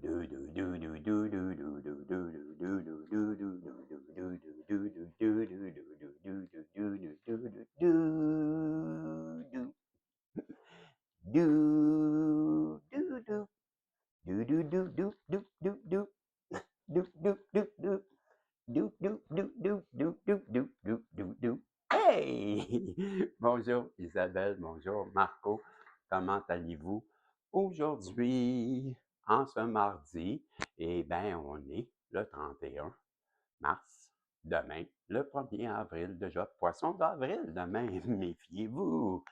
Hey! Bonjour Isabelle, bonjour Marco, comment allez-vous aujourd'hui, en ce mardi? Eh bien, on est le 31 mars, demain, le 1er avril, déjà poisson d'avril demain, méfiez-vous!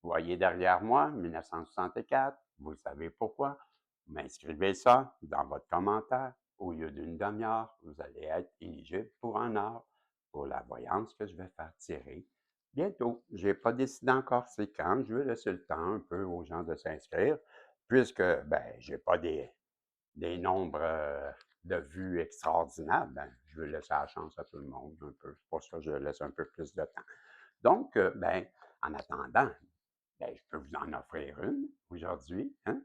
Vous voyez derrière moi, 1964, vous savez pourquoi? Vous m'inscrivez ça dans votre commentaire. Au lieu d'une demi-heure, vous allez être éligible pour 1 heure pour la voyance que je vais faire tirer bientôt. Je n'ai pas décidé encore c'est quand. Je vais laisser le temps un peu aux gens de s'inscrire, puisque ben, je n'ai pas des nombres de vues extraordinaires. Ben, je veux laisser la chance à tout le monde un peu. C'est pour ça que je laisse un peu plus de temps. Donc, ben, en attendant, ben, je peux vous en offrir une aujourd'hui, hein?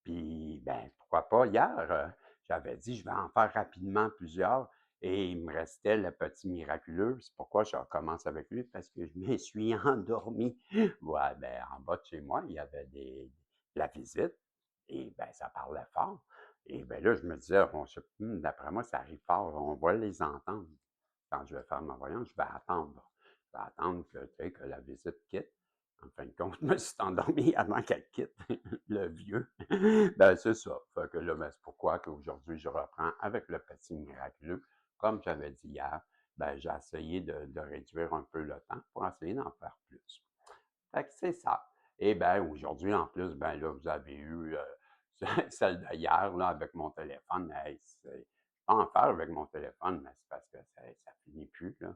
Puis, ben, pourquoi pas, hier, j'avais dit, je vais en faire rapidement plusieurs et il me restait le petit miraculeux. C'est pourquoi je recommence avec lui, parce que je me suis endormi. Ouais, ben, en bas de chez moi, il y avait la visite et ben, ça parlait fort. Et ben là, je me disais, d'après moi, ça arrive fort, on va les entendre. Quand je vais faire ma voyance, je vais attendre. Je vais attendre que, tu sais, que la visite quitte. En fin de compte, je me suis endormi avant qu'elle quitte, le vieux. Ben, c'est ça. Fait que là, ben, c'est pourquoi qu'aujourd'hui, je reprends avec le petit miraculeux. Comme j'avais dit hier, ben, j'ai essayé de réduire un peu le temps pour essayer d'en faire plus. Fait que c'est ça. Et ben aujourd'hui, en plus, ben là, vous avez eu celle d'hier, là, avec mon téléphone. Hey, je peux en faire avec mon téléphone, mais c'est parce que ça finit plus, là.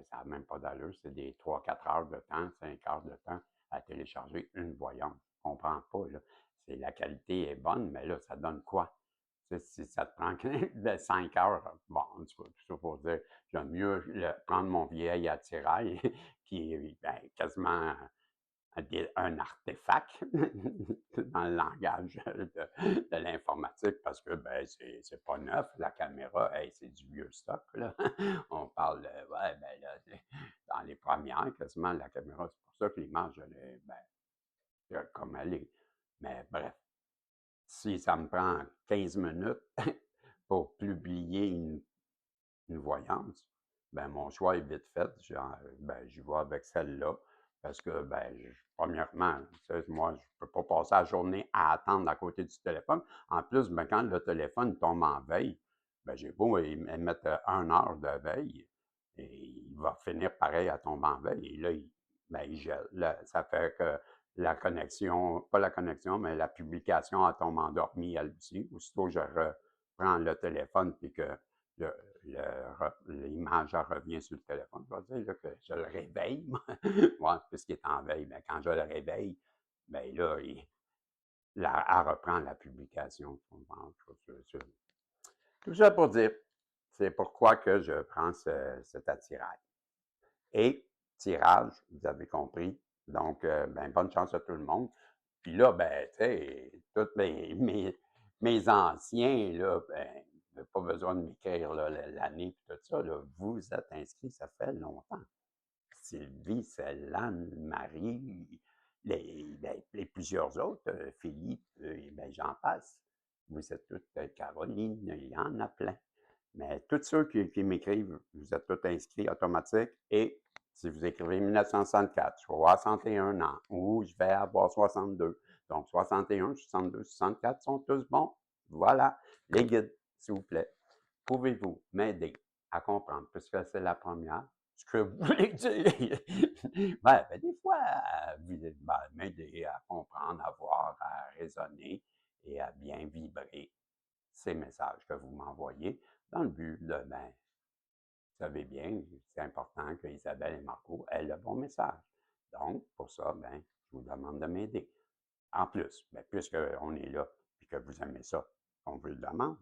Ça n'a même pas d'allure. C'est des 3-4 heures de temps, 5 heures de temps à télécharger une voyante. Je comprends pas, là. La qualité est bonne, mais là, ça donne quoi? Si ça te prend que 5 heures, bon, en tout cas, tout ça pour dire, j'aime mieux prendre mon vieil attirail qui est ben, quasiment un artefact dans le langage de l'informatique parce que ben c'est pas neuf, la caméra, hey, c'est du vieux stock, là. On parle de, ouais, ben là, dans les premières, quasiment, la caméra, c'est pour ça que l'image, elle est, ben, comme elle est. Mais bref, si ça me prend 15 minutes pour publier une voyance, ben mon choix est vite fait. Ben, j'y vais avec celle-là. Parce que, ben, premièrement, moi, je peux pas passer la journée à attendre à côté du téléphone. En plus, ben, quand le téléphone tombe en veille, ben, j'ai beau mettre 1 heure de veille, et il va finir pareil à tomber en veille. Et là, ben, il gèle. Là, ça fait que la connexion, pas la connexion, mais la publication, elle tombe endormie, elle aussi. Aussitôt que je reprends le téléphone puis que l'image revient sur le téléphone. Je vais dire là, que je le réveille, moi. Ouais, puisqu'il est en veille, mais quand je le réveille, ben là, elle reprend la publication. Tout ça pour dire, c'est pourquoi que je prends cet attirail. Et tirage, vous avez compris. Donc, ben, bonne chance à tout le monde. Puis là, ben, tu sais, tous mes anciens, là, ben, pas besoin de m'écrire l'année et tout ça, là, vous êtes inscrits, ça fait longtemps. Sylvie, Céline, Marie, les plusieurs autres, Philippe, ben, j'en passe. Vous êtes toutes, Caroline, il y en a plein. Mais tous ceux qui m'écrivent, vous êtes tous inscrits automatiques et si vous écrivez 1964, 61 ans ou je vais avoir 62. Donc 61, 62, 64 sont tous bons. Voilà, les guides, s'il vous plaît. Pouvez-vous m'aider à comprendre, puisque c'est la première, ce que vous voulez dire? Ben, des fois, vous m'aider à comprendre, à voir, à raisonner et à bien vibrer ces messages que vous m'envoyez dans le but de, ben, vous savez bien, c'est important que Isabelle et Marco aient le bon message. Donc, pour ça, ben, je vous demande de m'aider. En plus, ben, puisqu'on est là et que vous aimez ça, on vous le demande,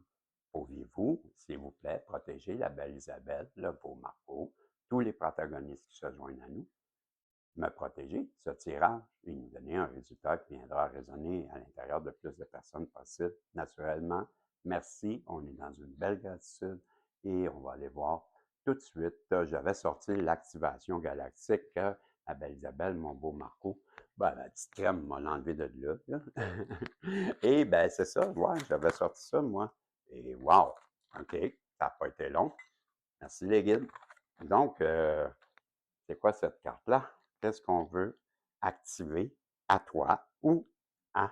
pourriez-vous, s'il vous plaît, protéger la belle Isabelle, le beau Marco, tous les protagonistes qui se joignent à nous, me protéger. Ce tirage et nous donner un résultat qui viendra résonner à l'intérieur de plus de personnes possible, naturellement. Merci, on est dans une belle gratitude et on va aller voir tout de suite. J'avais sorti l'activation galactique. La belle Isabelle, mon beau Marco, ben, la petite crème m'a enlevé de là. Et ben c'est ça, ouais, j'avais sorti ça, moi. Et wow, OK, ça n'a pas été long. Merci les guides. Donc, c'est quoi cette carte-là? Qu'est-ce qu'on veut activer à toi ou à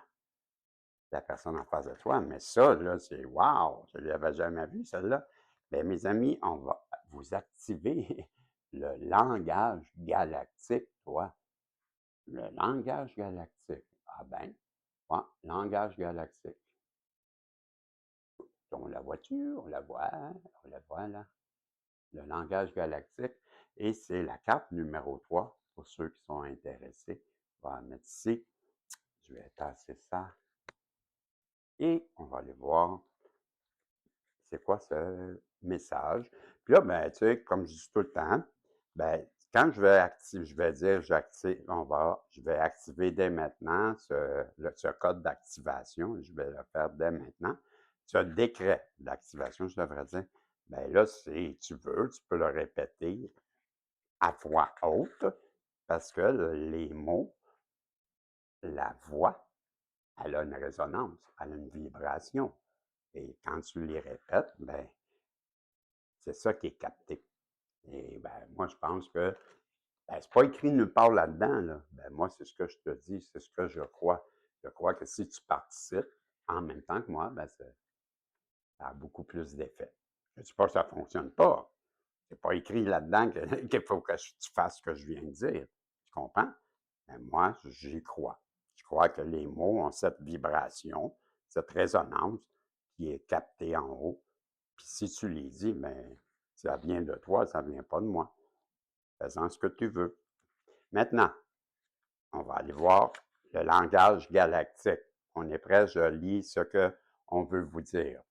la personne en face de toi? Mais ça, là, c'est wow! Je ne l'avais jamais vu, celle-là. Bien, mes amis, on va vous activer le langage galactique, toi. Le langage galactique. Ah ben, ouais, langage galactique. On la voit-tu? On la voit, on la voit là. Le langage galactique. Et c'est la carte numéro 3 pour ceux qui sont intéressés. On va la mettre ici. Je vais tasser ça. Et on va aller voir c'est quoi ce message. Puis là, ben, tu sais, comme je dis tout le temps, ben, quand je vais activer, je vais dire, je vais activer dès maintenant ce code d'activation. Je vais le faire dès maintenant. Ce décret d'activation, je devrais dire. Ben là, si tu veux, tu peux le répéter à voix haute parce que les mots, la voix, elle a une résonance, elle a une vibration. Et quand tu les répètes, ben, c'est ça qui est capté. Et ben, moi, je pense que ben, c'est pas écrit nulle part là-dedans. Là. Ben, moi, c'est ce que je te dis, c'est ce que je crois. Je crois que si tu participes en même temps que moi, ben, ça a beaucoup plus d'effet. Je ne dis pas que ça ne fonctionne pas. C'est pas écrit là-dedans qu'il faut que tu fasses ce que je viens de dire. Tu comprends? Mais moi, j'y crois. Je crois que les mots ont cette vibration, cette résonance qui est captée en haut. Puis si tu les dis, ben, ça vient de toi, ça ne vient pas de moi. Fais-en ce que tu veux. Maintenant, on va aller voir le langage galactique. On est prêt, je lis ce qu'on veut vous dire.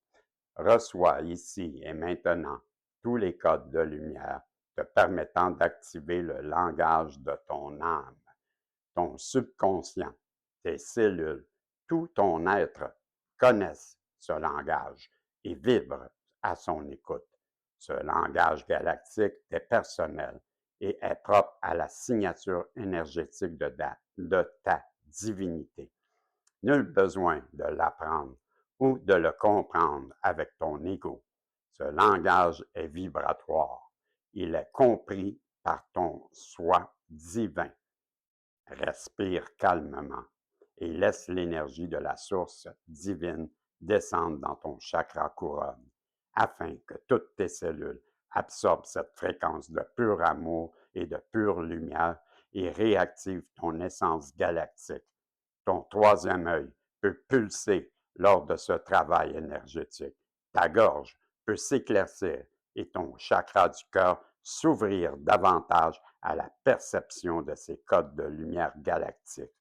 Reçois ici et maintenant tous les codes de lumière te permettant d'activer le langage de ton âme, ton subconscient, tes cellules, tout ton être connaissent ce langage et vibrent à son écoute. Ce langage galactique est personnel et est propre à la signature énergétique de ta divinité. Nul besoin de l'apprendre ou de le comprendre avec ton ego. Ce langage est vibratoire. Il est compris par ton soi divin. Respire calmement et laisse l'énergie de la source divine descendre dans ton chakra couronne afin que toutes tes cellules absorbent cette fréquence de pur amour et de pure lumière et réactive ton essence galactique. Ton troisième œil peut pulser lors de ce travail énergétique. Ta gorge peut s'éclaircir et ton chakra du cœur s'ouvrir davantage à la perception de ces codes de lumière galactique.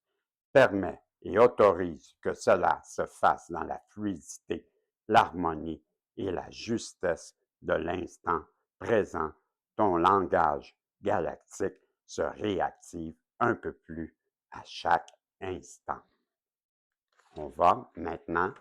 Permets et autorise que cela se fasse dans la fluidité, l'harmonie et la justesse de l'instant présent. Ton langage galactique se réactive un peu plus à chaque instant. On va maintenant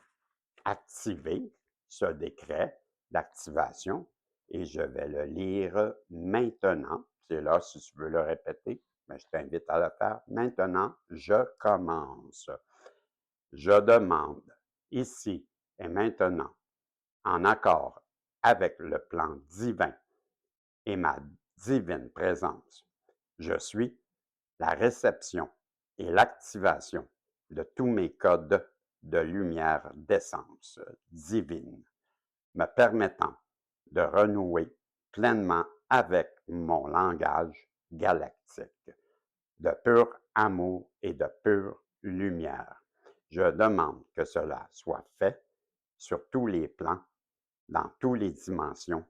activer ce décret d'activation et je vais le lire maintenant. C'est là, si tu veux le répéter, mais je t'invite à le faire. Maintenant, je commence. Je demande ici et maintenant, en accord avec le plan divin et ma divine présence, je suis la réception et l'activation de tous mes codes de lumière d'essence divine, me permettant de renouer pleinement avec mon langage galactique, de pur amour et de pure lumière. Je demande que cela soit fait sur tous les plans, dans toutes les dimensions,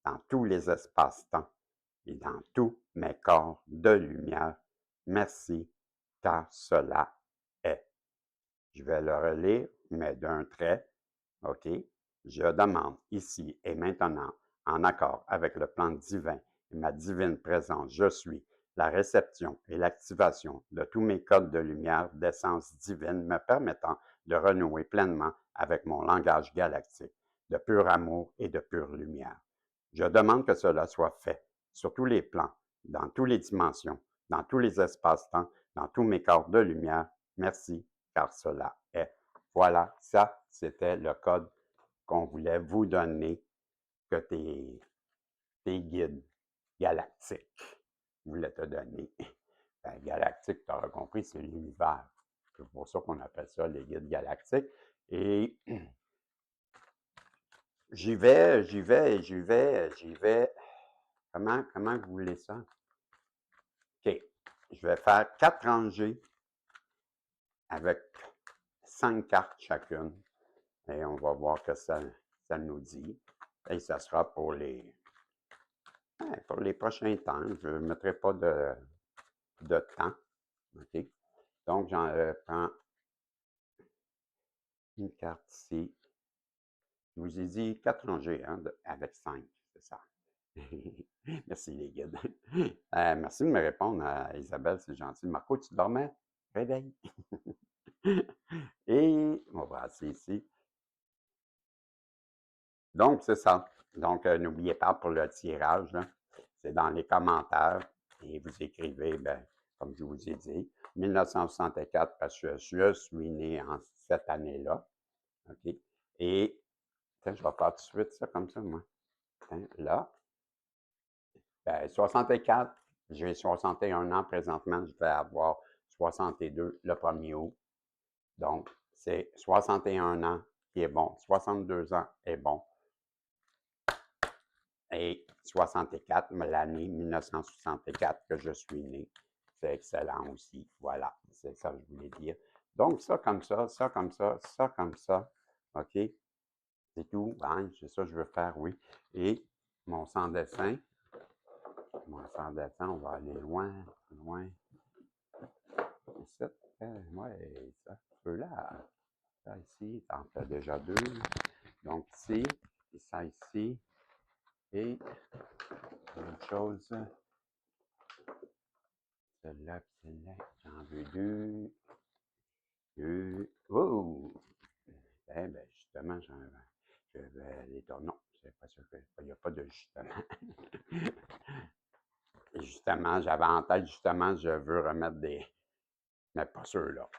dans tous les espaces-temps et dans tous mes corps de lumière. Merci, car cela est. Je vais le relire, mais d'un trait. OK? Je demande ici et maintenant, en accord avec le plan divin et ma divine présence, je suis la réception et l'activation de tous mes codes de lumière d'essence divine me permettant de renouer pleinement avec mon langage galactique de pur amour et de pure lumière. Je demande que cela soit fait sur tous les plans, dans toutes les dimensions, dans tous les espaces-temps, dans tous mes corps de lumière. Merci, car cela est. Voilà, ça, c'était le code qu'on voulait vous donner, que tes guides galactiques voulaient te donner. Ben, galactique, tu auras compris, c'est l'univers. C'est pour ça qu'on appelle ça les guides galactiques. Et j'y vais. Comment vous voulez ça? OK. Je vais faire 4 rangées avec 5 cartes chacune. Et on va voir que ça nous dit. Et ça sera pour les prochains temps. Je ne mettrai pas de temps. OK? Donc, j'en prends une carte ici. Je vous ai dit 4 rangées hein, avec 5, c'est ça. Merci les guides. Merci de me répondre, Isabelle, c'est gentil. Marco, tu dormais? Réveille. Et on va passer ici. Donc, c'est ça. Donc, n'oubliez pas pour le tirage, c'est dans les commentaires et vous écrivez, ben, comme je vous ai dit, 1964 parce que je suis né en cette année-là. OK? Et, tiens, je vais faire tout de suite ça comme ça, moi. Tiens, là. Ben, 64, j'ai 61 ans présentement, je vais avoir 62 le 1er août. Donc, c'est 61 ans qui est bon, 62 ans est bon. Et 64, l'année 1964 que je suis né, c'est excellent aussi. Voilà, c'est ça que je voulais dire. Donc, ça comme ça, ça comme ça, ça comme ça. OK? C'est tout. Hein? C'est ça que je veux faire, oui. Et mon sans-dessin, on va aller loin, loin. Ici, ouais, ça, ceux-là, ça ici, t'en fais déjà 2. Donc ici, et ça ici, et une chose, celle-là, celle-là, j'en veux 2. 2. Oh! Eh bien, justement, je vais les tourner. Non, c'est pas sûr qu'il n'y a pas de justement. Et justement, j'avais en tête, justement, je veux remettre des. Mais pas ceux-là.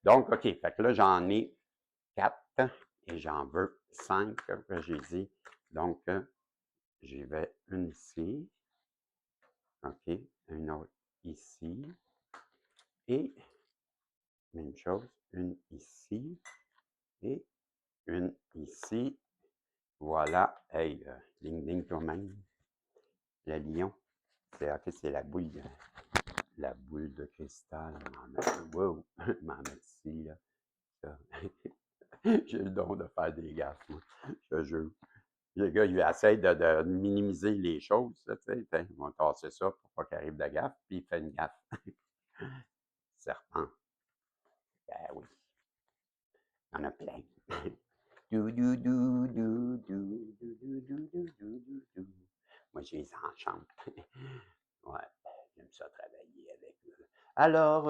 Donc, OK, fait que là, j'en ai 4 et j'en veux 5, que j'ai dit. Donc, j'y vais une ici. OK, une autre ici. Et, même chose, une ici. Et une ici. Voilà. Hey, ding ding toi-même. Le lion. C'est OK, c'est la boule de cristal. Wow, m'en mettre ici, là. Ça. J'ai le don de faire des gaffes, moi. Je te jure. Le gars, il essaie de minimiser les choses, tu sais. Ils vont tasser ça pour pas qu'il arrive de gaffe, puis il fait une gaffe. Serpent. Ben oui. Il y en a plein. Dou, dou, dou, dou, dou, dou, dou, dou, dou, dou, dou. Moi, je les enchante. Ouais, j'aime ça travailler avec eux. Alors,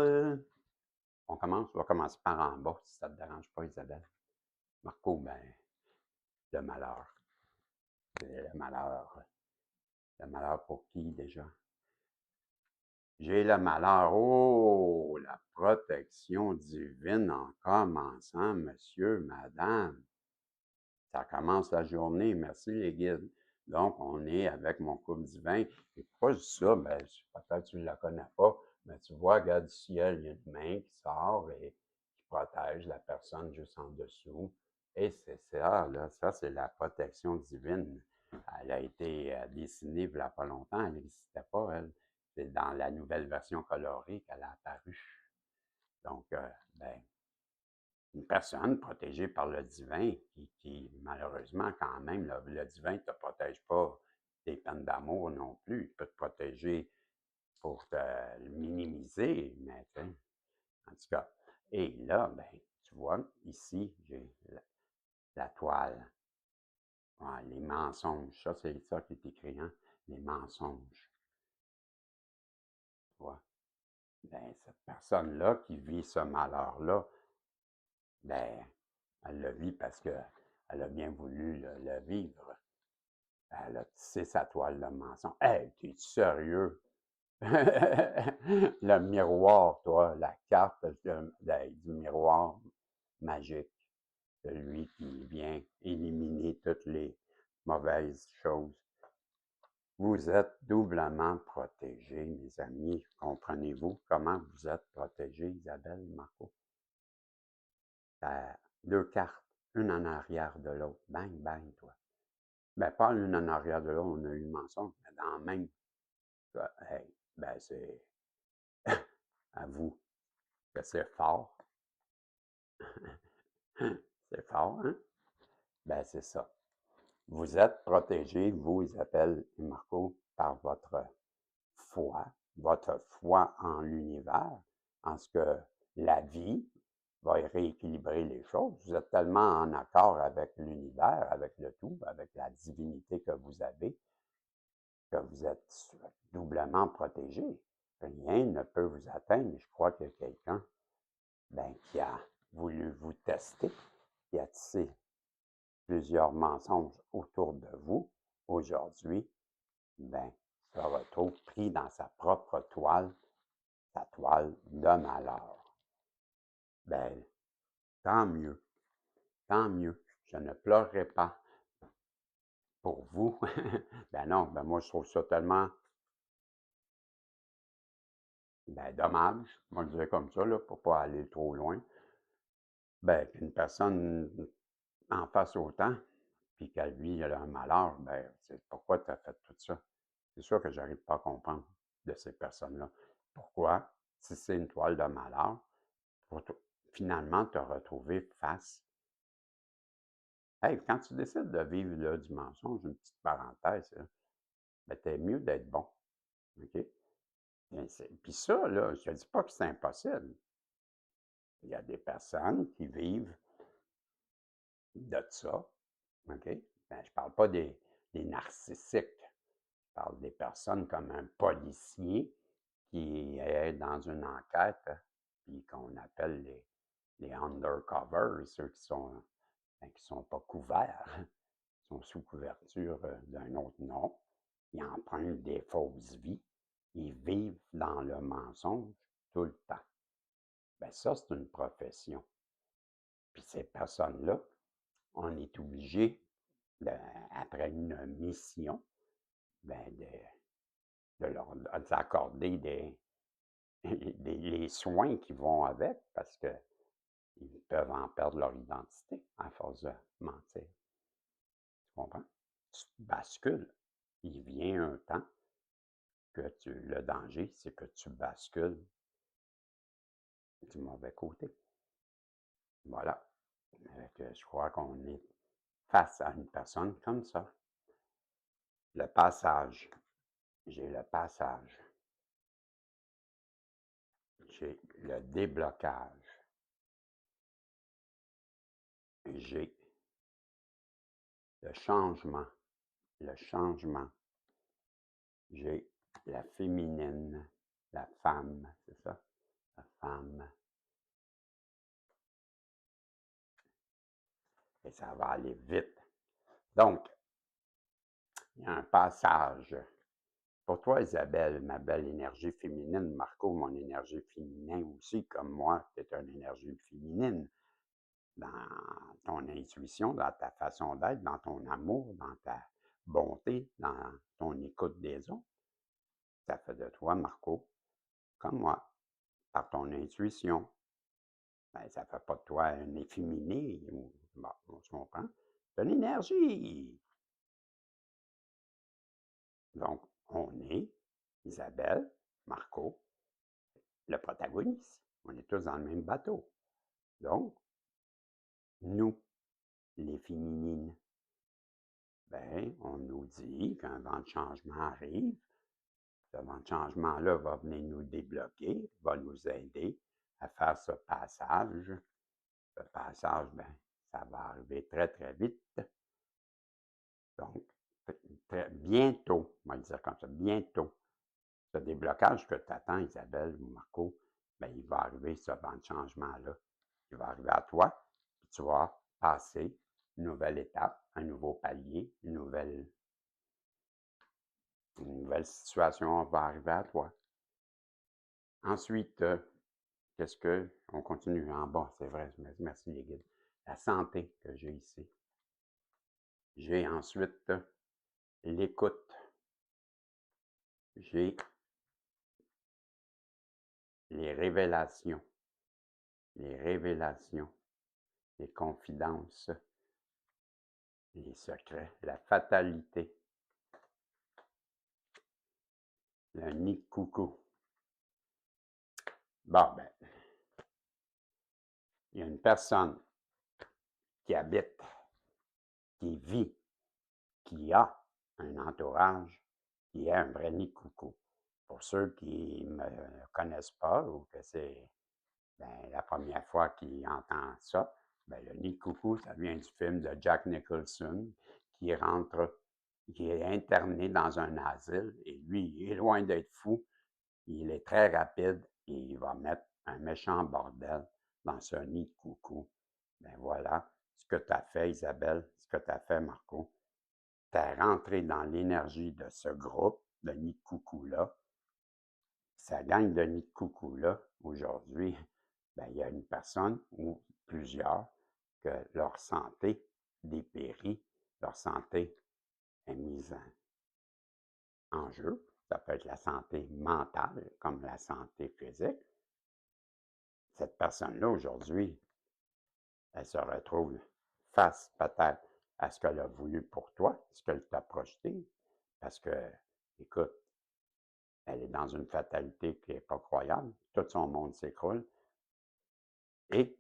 on va commencer par en bas, si ça ne te dérange pas, Isabelle. Marco, ben, le malheur. C'est le malheur. Le malheur pour qui déjà? J'ai le malheur. Oh, la protection divine en commençant, monsieur, madame. Ça commence la journée. Merci les guides. Donc, on est avec mon couple divin. Et pourquoi je dis ça? Ben, peut-être que tu ne la connais pas, mais tu vois, regarde du ciel, il y a une main qui sort et qui protège la personne juste en dessous. Et c'est ça, là, ça, c'est la protection divine. Elle a été dessinée il n'y a pas longtemps, elle n'existait pas, elle. C'est dans la nouvelle version colorée qu'elle a apparu. Donc, ben, une personne protégée par le divin qui malheureusement, quand même, le divin ne te protège pas des peines d'amour non plus. Il peut te protéger pour te minimiser, mais en tout cas. Et là, ben, tu vois, ici, j'ai la toile. Ouais, les mensonges. Ça, c'est ça qui est écrit, hein? Les mensonges. toi. Ben, cette personne-là qui vit ce malheur-là, ben, elle le vit parce qu'elle a bien voulu le vivre. Elle a tissé sa toile de mensonge. Hey, t'es sérieux? Le miroir, toi, la carte du miroir magique, celui qui vient éliminer toutes les mauvaises choses. Vous êtes doublement protégés, mes amis. Comprenez-vous comment vous êtes protégés, Isabelle, Marco? Deux cartes, une en arrière de l'autre. Bang, bang, toi. Ben, pas une en arrière de l'autre, on a eu le mensonge, mais dans la même. Hey, ben, c'est à vous que c'est fort. C'est fort, hein? Ben, c'est ça. Vous êtes protégés, vous, Isabelle et Marco, par votre foi en l'univers, en ce que la vie va rééquilibrer les choses. Vous êtes tellement en accord avec l'univers, avec le tout, avec la divinité que vous avez, que vous êtes doublement protégé. Rien ne peut vous atteindre. Je crois que quelqu'un qui a voulu vous tester, qui a tissé plusieurs mensonges autour de vous aujourd'hui, se retrouve pris dans sa propre toile, sa toile de malheur. Ben, tant mieux, tant mieux. Je ne pleurerai pas pour vous. Ben non, ben moi je trouve ça tellement dommage, on va le dire comme ça, là, pour pas aller trop loin. Ben, qu'une personne en fasse autant, puis qu'elle vit elle a un malheur, ben, c'est pourquoi tu as fait tout ça? C'est sûr que j'arrive pas à comprendre de ces personnes-là. Pourquoi, si c'est une toile de malheur, pour finalement te retrouver face. Hey, quand tu décides de vivre là, du mensonge, une petite parenthèse, là, ben, t'es mieux d'être bon. OK? Puis ça, là, je ne dis pas que c'est impossible. Il y a des personnes qui vivent de ça. OK? Ben, je parle pas des narcissiques. Je parle des personnes comme un policier qui est dans une enquête, puis qu'on appelle les undercover, ceux qui sont pas couverts, sont sous couverture d'un autre nom. Ils empruntent des fausses vies. Ils vivent dans le mensonge tout le temps. Ben ça, c'est une profession. Puis ces personnes-là, on est obligé, après une mission, de leur accorder les soins qui vont avec parce qu'ils peuvent en perdre leur identité à force de mentir. Tu comprends? Tu bascules. Il vient un temps que le danger, c'est que tu bascules du mauvais côté. Voilà. Je crois qu'on est face à une personne comme ça. Le passage. J'ai le passage. J'ai le déblocage. J'ai le changement. Le changement. J'ai la féminine. La femme, c'est ça? La femme. Et ça va aller vite. Donc, il y a un passage. Pour toi, Isabelle, ma belle énergie féminine, Marco, mon énergie féminin aussi, comme moi, tu es une énergie féminine dans ton intuition, dans ta façon d'être, dans ton amour, dans ta bonté, dans ton écoute des autres. Ça fait de toi, Marco, comme moi, par ton intuition. Ça ne fait pas de toi un efféminé, bon, on se comprend. C'est une énergie. Donc, on est, Isabelle, Marco, le protagoniste. On est tous dans le même bateau. Donc, nous, les féminines, on nous dit qu'un vent de changement arrive. Ce vent de changement-là va venir nous débloquer, va nous aider à faire ce passage. Ce passage, ça va arriver très, très vite. Donc, bientôt, on va le dire comme ça, bientôt, ce déblocage que tu attends, Isabelle ou Marco, bien, il va arriver ce vent de changement-là. Il va arriver à toi, puis tu vas passer une nouvelle étape, un nouveau palier, une nouvelle situation va arriver à toi. Ensuite, qu'est-ce que... On continue en bas, c'est vrai, merci les guides. La santé que j'ai ici. J'ai ensuite l'écoute. J'ai les révélations, les confidences, les secrets, la fatalité, le nid de coucou. Bon, ben, il y a une personne qui habite, qui vit, qui a un entourage, qui est un vrai nid de coucou. Pour ceux qui ne me connaissent pas ou que c'est la première fois qu'ils entendent ça, ben, le nid de coucou, ça vient du film de Jack Nicholson qui rentre, qui est interné dans un asile et lui, il est loin d'être fou, il est très rapide et il va mettre un méchant bordel dans ce nid de coucou. Ben voilà ce que tu as fait, Isabelle, ce que tu as fait, Marco. Tu es rentré dans l'énergie de ce groupe de nid de coucou-là. Ça gang de nid de coucou-là, aujourd'hui, ben, il y a une personne ou plusieurs que leur santé dépérit, leur santé est mise en jeu. Ça peut être la santé mentale comme la santé physique. Cette personne-là, aujourd'hui, elle se retrouve face peut-être à ce qu'elle a voulu pour toi, ce qu'elle t'a projeté, parce que, écoute, elle est dans une fatalité qui n'est pas croyable. Tout son monde s'écroule. Et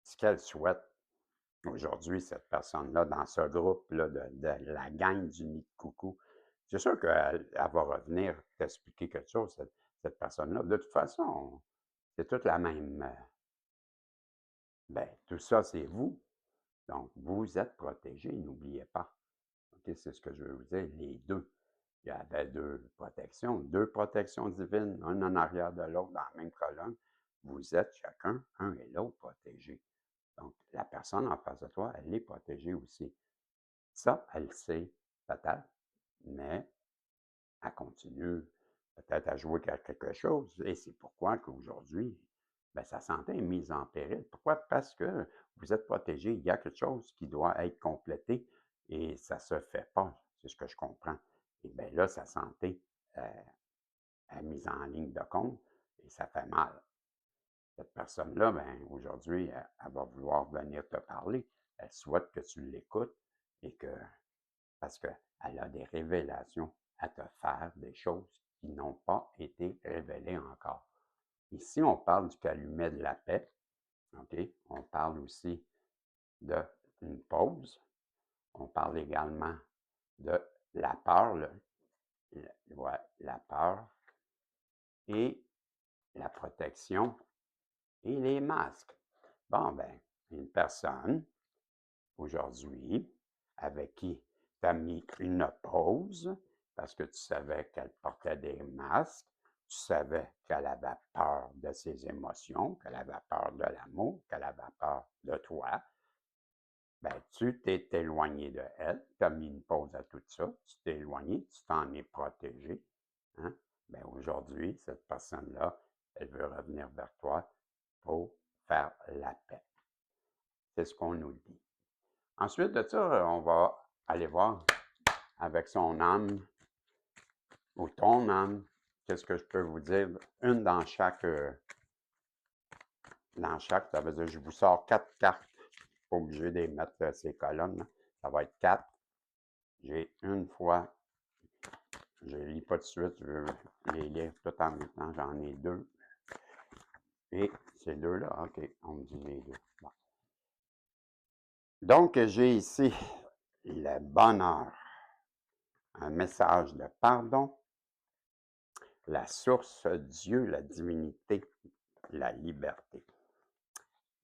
ce qu'elle souhaite aujourd'hui, cette personne-là, dans ce groupe-là de la gang du nid de coucou, c'est sûr qu'elle va revenir t'expliquer quelque chose, cette personne-là. De toute façon, c'est toute la même. Ben, tout ça, c'est vous. Donc, vous êtes protégés, n'oubliez pas. OK, c'est ce que je veux vous dire, les deux. Il y avait deux protections divines, un en arrière de l'autre dans la même colonne. Vous êtes chacun, un et l'autre, protégés. Donc, la personne en face de toi, elle est protégée aussi. Ça, elle le sait, peut-être, mais elle continue peut-être à jouer quelque chose. Et c'est pourquoi qu'aujourd'hui, ben, sa santé est mise en péril. Pourquoi? Parce que vous êtes protégé. Il y a quelque chose qui doit être complété et ça ne se fait pas. C'est ce que je comprends. Et bien là, sa santé est mise en ligne de compte et ça fait mal. Cette personne-là, ben, aujourd'hui, elle va vouloir venir te parler. Elle souhaite que tu l'écoutes et que, parce qu'elle a des révélations à te faire, des choses qui n'ont pas été révélées encore. Ici, on parle du calumet de la paix. OK? On parle aussi d'une pause. On parle également de la peur, la peur et la protection et les masques. Bon, ben, une personne aujourd'hui avec qui tu as mis une pause parce que tu savais qu'elle portait des masques, tu savais qu'elle avait peur de ses émotions, qu'elle avait peur de l'amour, qu'elle avait peur de toi. Ben, tu t'es éloigné de elle, tu as mis une pause à tout ça, tu t'es éloigné, tu t'en es protégé. Hein? Ben, aujourd'hui, cette personne-là, elle veut revenir vers toi pour faire la paix. C'est ce qu'on nous dit. Ensuite de ça, on va aller voir avec son âme ou ton âme, qu'est-ce que je peux vous dire? Une dans chaque, ça veut dire je vous sors 4 cartes. Pas obligé de les mettre ces colonnes. Là. Ça va être 4. J'ai une fois, je ne lis pas tout de suite, je veux les lire tout en même temps. J'en ai 2. Et ces deux-là, OK, on me dit les deux. Bon. Donc, j'ai ici le bonheur, un message de pardon, la source, Dieu, la divinité, la liberté.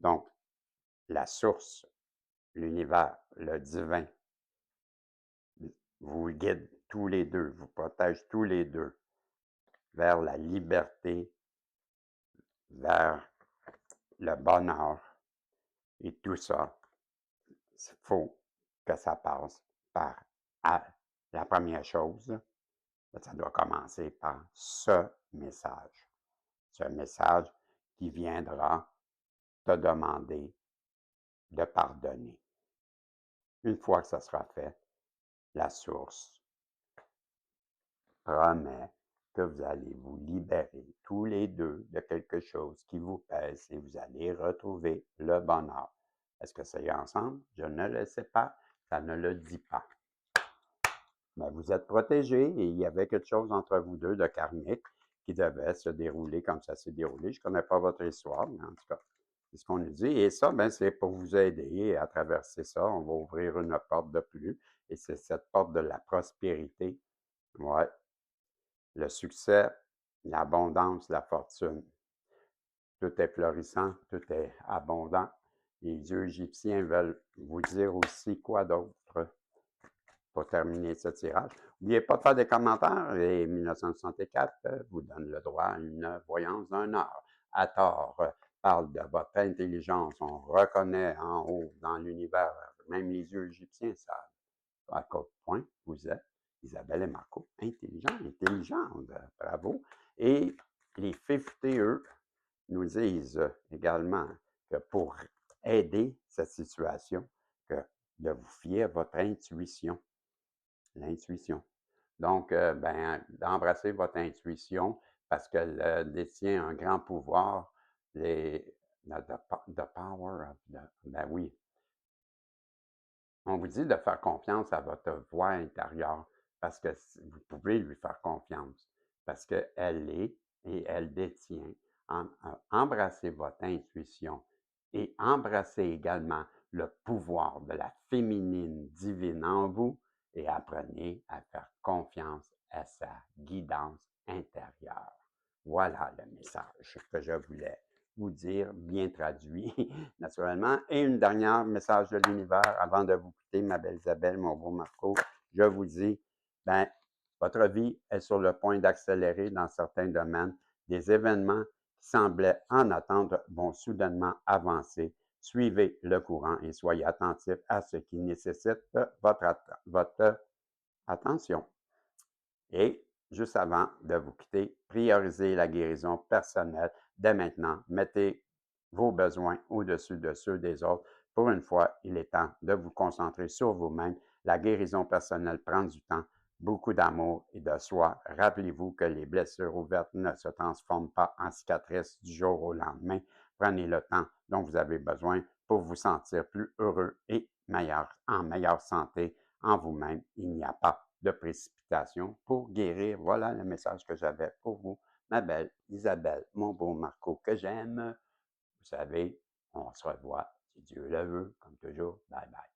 Donc, la source, l'univers, le divin, vous guide tous les deux, vous protège tous les deux. vers la liberté, vers le bonheur et tout ça, il faut que ça passe par la première chose, ça doit commencer par ce message. Ce message qui viendra te demander de pardonner. Une fois que ça sera fait, la source promet que vous allez vous libérer tous les deux de quelque chose qui vous pèse et vous allez retrouver le bonheur. Est-ce que ça y est ensemble? Je ne le sais pas, ça ne le dit pas. Mais vous êtes protégés et il y avait quelque chose entre vous deux de karmique qui devait se dérouler comme ça s'est déroulé. Je ne connais pas votre histoire, mais en tout cas, c'est ce qu'on nous dit. Et ça, ben, c'est pour vous aider à traverser ça. On va ouvrir une porte de plus. Et c'est cette porte de la prospérité. Ouais. Le succès, l'abondance, la fortune. Tout est florissant, tout est abondant. Les dieux égyptiens veulent vous dire aussi quoi d'autre pour terminer ce tirage. N'oubliez pas de faire des commentaires et 1964 vous donne le droit à une voyance d'un heure. Hathor parle de votre intelligence. On reconnaît en haut dans l'univers, même les yeux égyptiens savent à quel point vous êtes, Isabelle et Marco, intelligente. Bravo. Et les 50, eux, nous disent également que pour aider cette situation, que de vous fier à votre intuition. L'intuition. Donc, d'embrasser votre intuition parce qu'elle détient un grand pouvoir. The power of ben oui. On vous dit de faire confiance à votre voix intérieure parce que vous pouvez lui faire confiance parce qu'elle est et elle détient. Embrassez votre intuition et embrassez également le pouvoir de la féminine divine en vous et apprenez à faire confiance à sa guidance intérieure. Voilà le message que je voulais vous dire, bien traduit, naturellement. Et une dernière message de l'univers avant de vous quitter, ma belle Isabelle, mon beau Marco. Je vous dis, ben, votre vie est sur le point d'accélérer dans certains domaines. Des événements qui semblaient en attente vont soudainement avancer. Suivez le courant et soyez attentifs à ce qui nécessite votre attention. Et juste avant de vous quitter, priorisez la guérison personnelle dès maintenant. Mettez vos besoins au-dessus de ceux des autres. Pour une fois, il est temps de vous concentrer sur vous-même. La guérison personnelle prend du temps, beaucoup d'amour et de soi. Rappelez-vous que les blessures ouvertes ne se transforment pas en cicatrices du jour au lendemain. Prenez le temps dont vous avez besoin pour vous sentir plus heureux et en meilleure santé en vous-même. Il n'y a pas de précipitation pour guérir. Voilà le message que j'avais pour vous, ma belle Isabelle, mon beau Marco que j'aime. Vous savez, on se revoit si Dieu le veut, comme toujours. Bye bye.